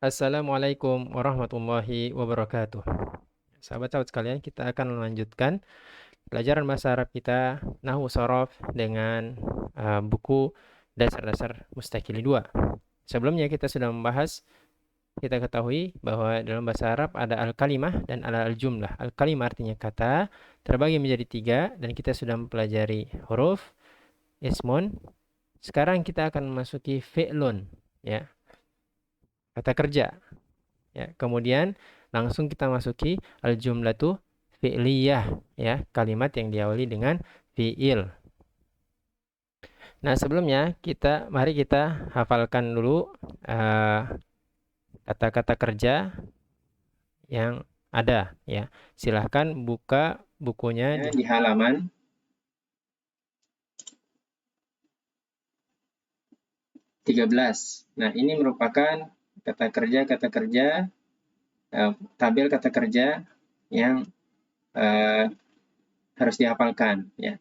Assalamualaikum warahmatullahi wabarakatuh. Sahabat-sahabat sekalian, kita akan melanjutkan pelajaran bahasa Arab kita Nahwu Shorof dengan buku Dasar-Dasar Mustaqili 2. Sebelumnya kita sudah membahas, kita ketahui bahwa dalam bahasa Arab ada al-kalimah dan ada al-jumlah. Al-kalimah artinya kata, terbagi menjadi 3, dan kita sudah mempelajari huruf, ismun. Sekarang kita akan memasuki fi'lun, ya, kata kerja. Ya, kemudian langsung kita masuki al-jumlatu fi'liyah, ya, kalimat yang diawali dengan fi'il. Nah, sebelumnya mari kita hafalkan dulu kata-kata kerja yang ada, ya. Silahkan buka bukunya di halaman 13. Nah, ini merupakan kata kerja tabel kata kerja yang harus dihafalkan, ya.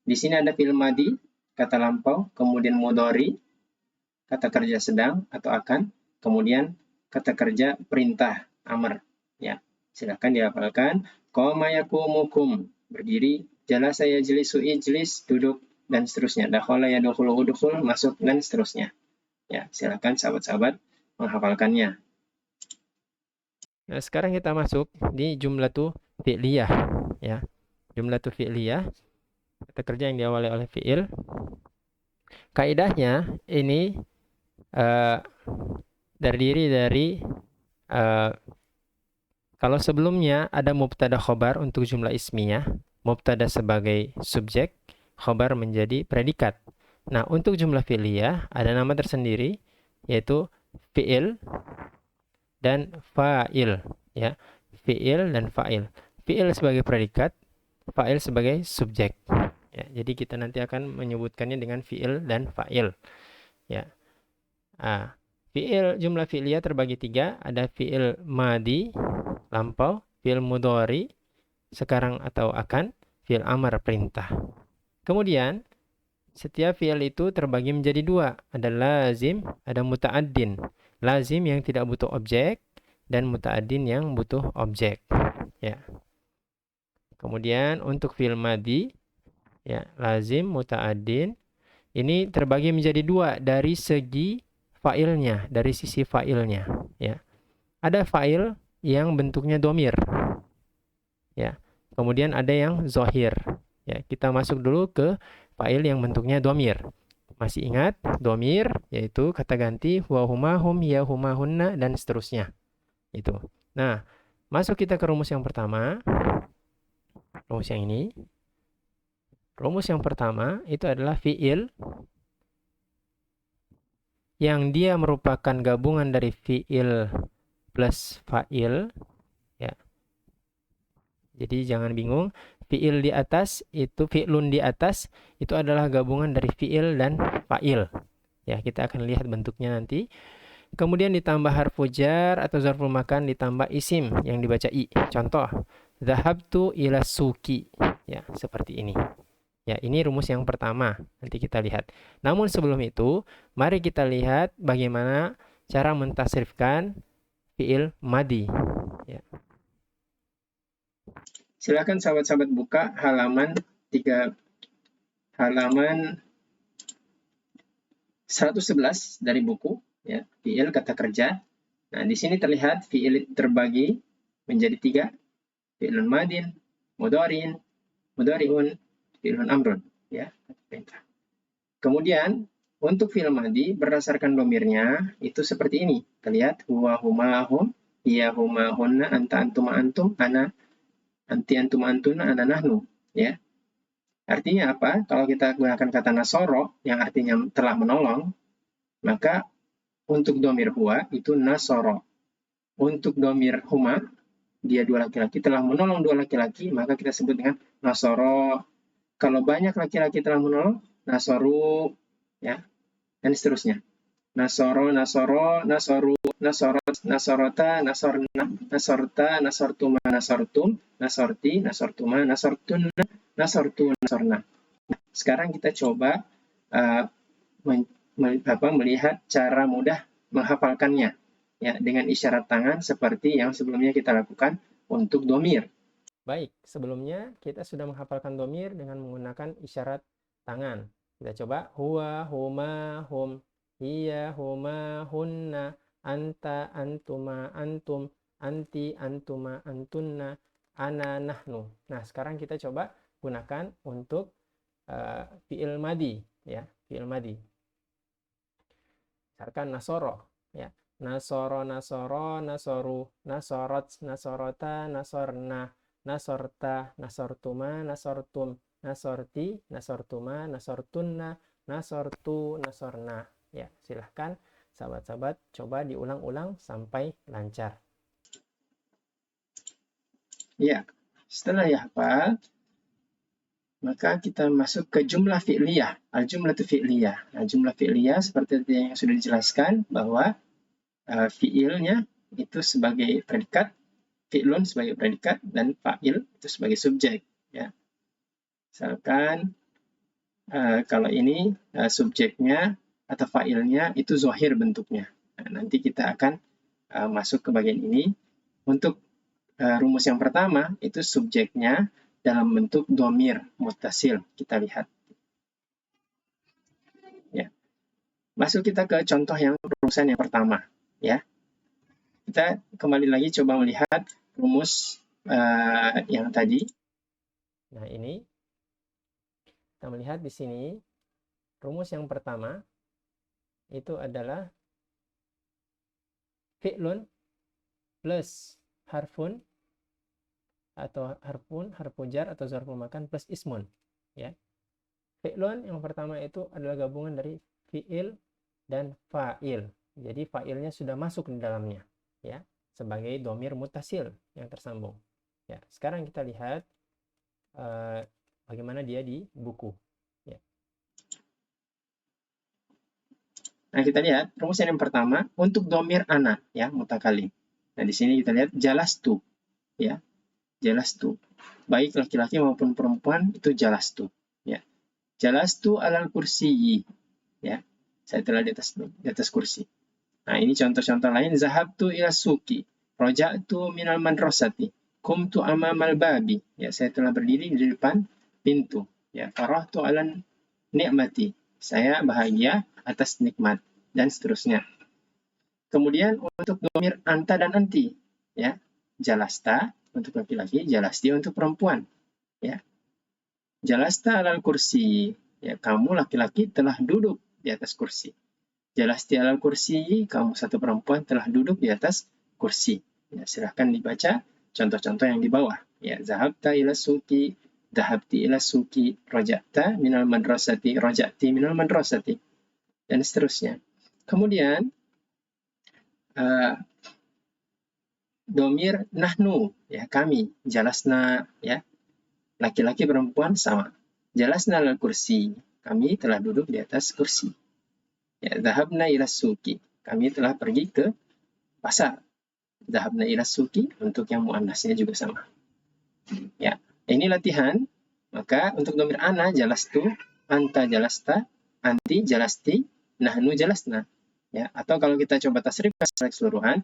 Di sini ada fi'il madi, kata lampau, kemudian mudhari, kata kerja sedang atau akan, kemudian kata kerja perintah, amr, ya. Silakan dihafalkan. Qama yaqumukum, berdiri, jalasa yajlisu ijlis, duduk, dan seterusnya. Dakhala yadkhulu udkhul, masuk, dan seterusnya. Ya, silakan sahabat-sahabat menghafalkannya. Nah, sekarang kita masuk di jumlatu fi'liyah, ya. Jumlatu fi'liyah, kata kerja yang diawali oleh fi'il. Kaidahnya ini terdiri dari kalau sebelumnya ada mubtada khobar untuk jumlah ismiyah, mubtada sebagai subjek, khobar menjadi predikat. Nah, untuk jumlah fi'liyah ada nama tersendiri, yaitu fi'il dan fa'il, ya. Fi'il dan fa'il. Fi'il sebagai predikat, fa'il sebagai subjek. Ya, jadi kita nanti akan menyebutkannya dengan fi'il dan fa'il, ya. Jumlah fi'liyah terbagi 3, ada fi'il madi, lampau, fi'il mudhari, sekarang atau akan, fi'il amar, perintah. Kemudian setiap fi'il itu terbagi menjadi 2, ada lazim, ada muta'addin. Lazim yang tidak butuh objek dan muta'addin yang butuh objek, ya. Kemudian untuk fi'il madi, ya, lazim, muta'addin, ini terbagi menjadi 2 dari segi fa'ilnya, dari sisi fa'ilnya, ya. Ada fa'il yang bentuknya domir, ya. Kemudian ada yang zohir, ya. Kita masuk dulu ke fa'il yang bentuknya domir. Masih ingat domir, yaitu kata ganti huwa huma hum ya huma hunna dan seterusnya. Itu. Nah, masuk kita ke rumus yang pertama. Rumus yang ini. Rumus yang pertama itu adalah fi'il yang dia merupakan gabungan dari fi'il plus fa'il, ya. Jadi jangan bingung, fi'il di atas itu, fi'lun di atas itu adalah gabungan dari fi'il dan fa'il. Ya, kita akan lihat bentuknya nanti. Kemudian ditambah harfu jar atau zarful makan, ditambah isim yang dibaca i. Contoh, dhahabtu ila suki. Ya, seperti ini. Ya, ini rumus yang pertama. Nanti kita lihat. Namun sebelum itu, mari kita lihat bagaimana cara mentasrifkan fi'il madi. Ya. Silakan sahabat-sahabat buka halaman 111 dari buku, ya, fi'il kata kerja. Nah, di sini terlihat fi'il terbagi menjadi 3, fi'ilun madin, mudhari'un, fi'ilun amrun, ya. Kemudian untuk fi'il madi berdasarkan domirnya itu seperti ini. Terlihat huwa huma hum, hiya huma hunna, anta antum antum, ana anti antum antuna, ana nahnu, ya. Artinya apa? Kalau kita gunakan kata nasoro yang artinya telah menolong, maka untuk domir huwa itu nasoro. Untuk domir huma, dia 2 laki-laki, telah menolong 2 laki-laki, maka kita sebut dengan nasoro. Kalau banyak laki-laki telah menolong, nasoru, ya, dan seterusnya. Nasoro, nasoro, nasoru, nasorot, nasorota, nasorna, nasorta, nasortuma, nasortum, nasorti, nasortuma, nasortuna, nasortu, nasorna. Sekarang kita coba melihat cara mudah menghafalkannya. ya, dengan isyarat tangan seperti yang sebelumnya kita lakukan untuk domir. Baik, sebelumnya kita sudah menghafalkan domir dengan menggunakan isyarat tangan. Kita coba huwa, huma, hum, hiya, huma, hunna, anta, antuma, antum, anti, antuma, antunna, ana, nahnu. Nah, sekarang kita coba gunakan untuk fi'il madi, ya, fi'il madi. Misalkan nasoro, ya, nasoro, nasoro, nasoru, nasorot, nasorota, nasorna, nasorta, nasortuma, nasortum, nasorti, nasortuma, nasortunna, nasortu, nasorna. Ya, silahkan sahabat-sahabat coba diulang-ulang sampai lancar. Ya, setelah hafal, maka kita masuk ke jumlah fi'liyah. Al-jumlah itu fi'liyah. Nah, jumlah fi'liyah seperti yang sudah dijelaskan bahwa fi'ilnya itu sebagai predikat, fi'lun sebagai predikat, dan fa'il itu sebagai subjek. Ya. Misalkan kalau ini subjeknya atau fa'ilnya itu zohir bentuknya. Nah, nanti kita akan masuk ke bagian ini. Untuk rumus yang pertama itu subjeknya dalam bentuk domir mutasil. Kita lihat. Ya. Masuk kita ke contoh yang rumusan yang pertama. Ya. Kita kembali lagi coba melihat rumus yang tadi. Nah, ini kita melihat di sini rumus yang pertama itu adalah fi'lun plus harfun atau harfu jar atau zarful makan plus ismun, ya. Fi'lun yang pertama itu adalah gabungan dari fi'il dan fa'il. Jadi fa'ilnya sudah masuk di dalamnya, ya, sebagai domir mutasil yang tersambung. Ya, sekarang kita lihat bagaimana dia di buku. Ya. Nah, kita lihat rumusan yang pertama untuk domir ana, ya, mutakalim. Nah, di sini kita lihat jalastu, ya, jalastu. Baik laki-laki maupun perempuan itu jalastu, ya. Jalastu alal kursiyi, ya. Saya telah di atas kursi. Nah, ini contoh-contoh lain. Zahabtu ila suki, roja'tu minal madrasati, kumtu amamal babi. Ya, saya telah berdiri di depan pintu. Ya, farahtu alan ni'mati. Saya bahagia atas nikmat dan seterusnya. Kemudian untuk domir anta dan anti, ya, jalasta untuk laki-laki, jalasti untuk perempuan, ya. Jalasta alal kursi, ya, kamu laki-laki telah duduk di atas kursi. Jalasti alal kursi, kamu satu perempuan telah duduk di atas kursi. Ya, silahkan dibaca contoh-contoh yang di bawah. Ya, zahabta ila suki, zahabti ila suki, roja'ta minal madrasati, roja'ti minal madrasati, dan seterusnya. Kemudian domir nahnu, ya, kami, jalasna, ya, laki-laki perempuan sama. Jalasna alal kursi, kami telah duduk di atas kursi. Ya, dhahabna ila suki, kami telah pergi ke pasar. Dhahabna ila suki untuk yang muannasnya juga sama. Ya, ini latihan. Maka untuk domir ana jalastu, anta jalasta, anti jalasti, nahnu jalasna. Ya, atau kalau kita coba tasrif secara keseluruhan,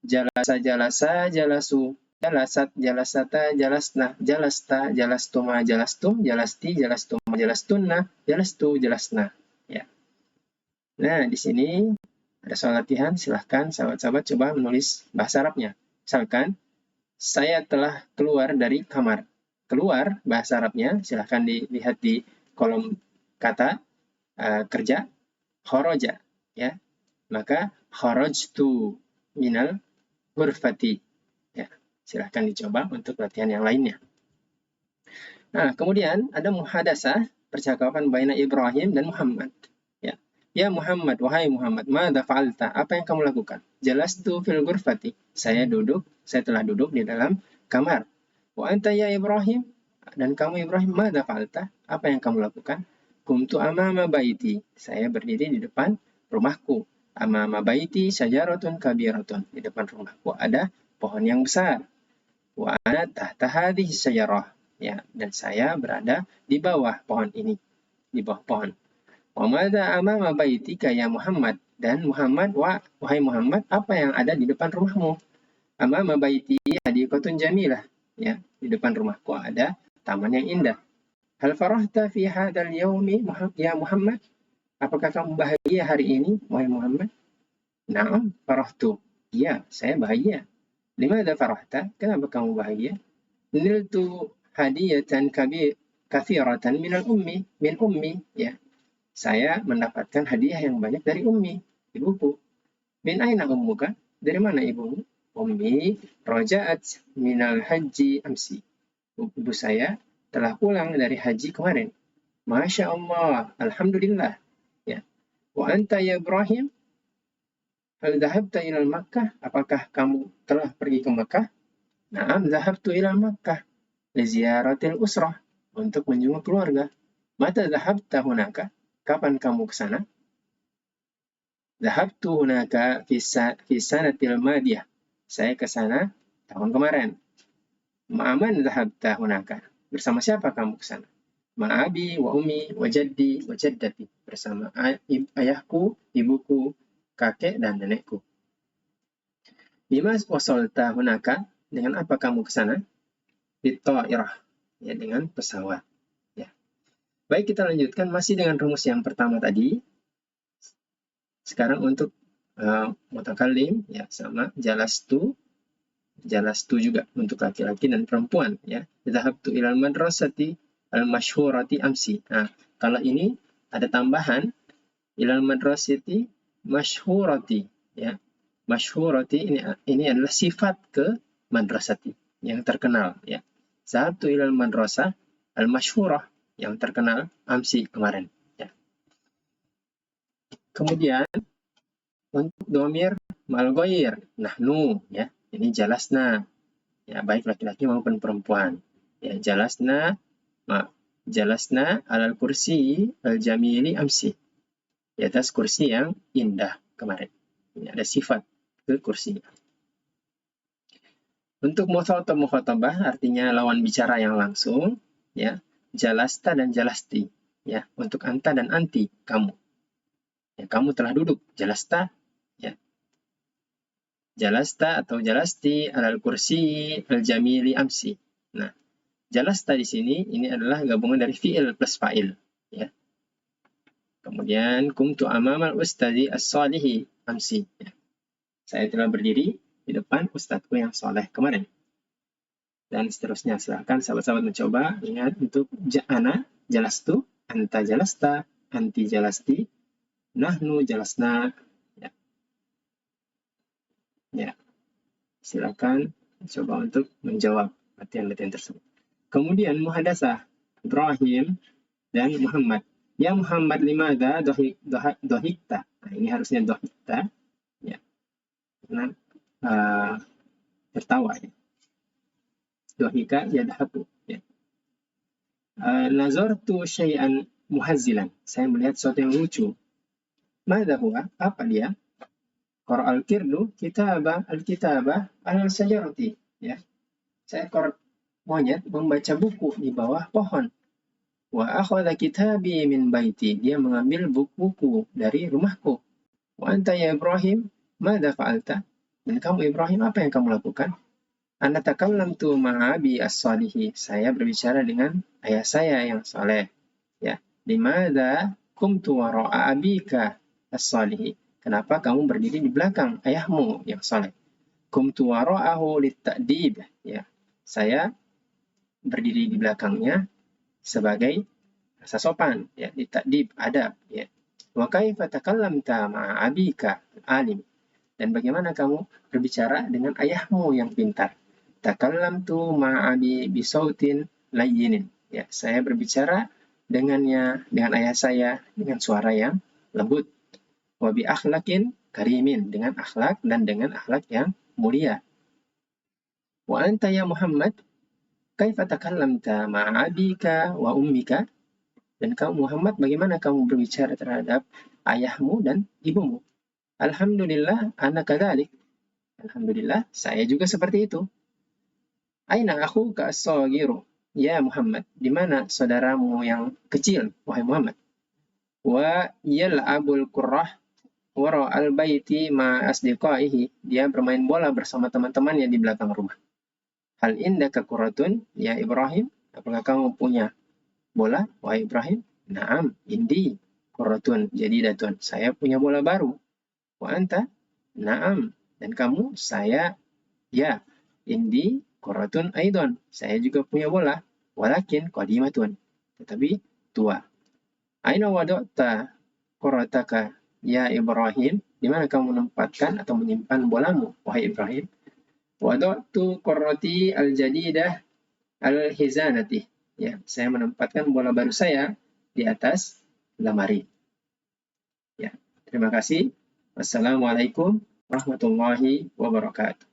jalasa jalasa jalasu, jalasat jalasata jalasna, jalasta jalastuma jalastum, jalasti jalastuma jalastunna, jalastu jalasna. Ya. Nah, di sini ada soal latihan, silahkan sahabat-sahabat coba menulis bahasa Arabnya. Misalkan, saya telah keluar dari kamar. Keluar, bahasa Arabnya, silahkan dilihat di kolom kata kerja, khoroja. Ya. Maka, kharajtu minal ghurfati. Ya. Silahkan dicoba untuk latihan yang lainnya. Nah, kemudian ada muhadasah, percakapan baina Ibrahim dan Muhammad. Ya Muhammad, wahai Muhammad, madza fa'alta? Apa yang kamu lakukan? Jalastu fil ghurfati. Saya telah duduk di dalam kamar. Wa anta ya Ibrahim? Dan kamu Ibrahim, madza fa'alta? Apa yang kamu lakukan? Kumtu amama baiti. Saya berdiri di depan rumahku. Amama baiti syajaratun kabiratun. Di depan rumahku ada pohon yang besar. Wa ana tahta hadhihi syajarah. Ya, dan saya berada di bawah pohon ini. Di bawah pohon. Wa madza amama baitika ya Muhammad? Dan Muhammad, wahai Muhammad, apa yang ada di depan rumahmu? Amama baiti hadiqatun jamilah. Ya, di depan rumahku ada taman yang indah. Hal farahta fi hadzal yaumi ya Muhammad? Apakah kamu bahagia hari ini, wahai Muhammad? Na'am, farahtu. Iya, saya bahagia. Limadha farahta? Kenapa kamu bahagia? Niltu hadiyatan kathiratan min ummi, ya. Saya mendapatkan hadiah yang banyak dari ummi, ibuku. Min aina ummuka? Dari mana ibumu? Ummi raja'at minal haji amsi. Ibu saya telah pulang dari haji kemarin. Masya Allah, alhamdulillah. Ya. Wa anta ya Ibrahim? Hal dhahabta ilal Makkah? Apakah kamu telah pergi ke Makkah? Naam, dhahabtu ilal Makkah. Liziaratil usrah. Untuk menjenguk keluarga. Mata dhahabta hunaka? Kapan kamu ke sana? Dhahabtu hunaka fi sanatil madiyah. Saya ke sana tahun kemarin. Ma'aman dhahabta hunaka? Bersama siapa kamu ke sana? Ma'abi wa ummi wa jaddi wa jaddati. Bersama ayahku, ibuku, kakek, dan nenekku. Bima wasalta hunaka? Dengan apa kamu ke sana? Bitta'irah. Ya, dengan pesawat. Ya. Baik, kita lanjutkan masih dengan rumus yang pertama tadi. Sekarang untuk mutakallim, ya, sama jalastu juga untuk laki-laki dan perempuan, ya. Dhahabtu ilal madrasati al-masyhurati amsi. Nah, kalau ini ada tambahan ilal madrasati masyhurati, ya. Masyhurati ini adalah sifat ke madrasati yang terkenal, ya. Dhahabtu ilal madrasah al-masyhurah yang terkenal amsi kemarin, ya. Kemudian untuk domir malgoir, nahnu, ya. Ini jalasna, ya, baik laki-laki maupun perempuan. Ya, jalasna alal kursi al-jamili amsi. Di atas kursi yang indah kemarin. Ini ada sifat ke kursi. Untuk mukhatabah artinya lawan bicara yang langsung, ya. Jalasta dan jalasti, ya. Untuk anta dan anti, kamu. Ya, kamu telah duduk, jalasta, ya. Jalasta atau jalasti alal kursi al-jamili amsi. Nah, jalasta di sini ini adalah gabungan dari fi'il plus fa'il, ya. Kemudian kumtu amamal ustadi as-salihi amsi, ya. Saya telah berdiri di depan ustadku yang soleh kemarin. Dan seterusnya, silahkan sahabat-sahabat mencoba. Ingat untuk ana jalastu, anta jalasta, anti jalasti, nahnu jalasna. Ya, silakan coba untuk menjawab latihan-latihan tersebut. Kemudian muhadasah Ibrahim dan Muhammad. Ya Muhammad limadha dohikta. Nah, ini harusnya dohikta, ya, karena tertawa, ya. Dohika yadhaku, ya. Nazartu syai'an muhazzilan. Saya melihat sesuatu yang lucu. Madha huwa? Apa dia? Qara'al kirdu al-kitabah al-sajarati, ya. Seekor monyet membaca buku di bawah pohon. Wa akhadha kitabi min baiti. Dia mengambil buku dari rumahku. Wa anta ya Ibrahim, madza fa'alta? Dan kamu Ibrahim, apa yang kamu lakukan? Ana takallamtu ma'abi as-salihi. Saya berbicara dengan ayah saya yang saleh, ya. Limadza kumtu wara'a abika as-salihi? Kenapa kamu berdiri di belakang ayahmu yang saleh? Kumtu wara'ahu lit-ta'dib, ya. Saya berdiri di belakangnya sebagai rasa sopan, ya, lit-ta'dib, adab, ya. Wa kaifa takallamta ma'a abika alim? Dan bagaimana kamu berbicara dengan ayahmu yang pintar? Takallamtu ma'abi bisautin layyinin, ya. Saya berbicara dengan ayah saya dengan suara yang lembut. Wa bi akhlaqin karimin, dengan akhlak dan dengan akhlak yang mulia. Wa anta ya Muhammad, kaifa takallamta ma'a abika wa ummika? Dan kamu Muhammad, bagaimana kamu berbicara terhadap ayahmu dan ibumu? Alhamdulillah ana kadzalik. Alhamdulillah saya juga seperti itu. Aina akhuka as-saghiru? Ya Muhammad, di mana saudaramu yang kecil, wahai Muhammad? Wa yal'abul qurrah wara al-baiti ma asdiqaihi. Dia bermain bola bersama teman-temannya di belakang rumah. Hal indaka kuratun ya Ibrahim? Apakah kamu punya bola, wahai Ibrahim? Naam, indi kuratun jadidatun. Saya punya bola baru. Wa anta? Naam. Dan kamu? Saya, ya. Indi kuratun aidon. Saya juga punya bola. Walakin qadimatun. Tetapi tua. Aina wada'ta kurataka ya Ibrahim? Di mana kamu menempatkan atau menyimpan bolamu, wahai Ibrahim? Wada'tu qurrati al-jadidah al-hizanati. Ya, saya menempatkan bola baru saya di atas lemari. Ya, terima kasih. Wassalamualaikum warahmatullahi wabarakatuh.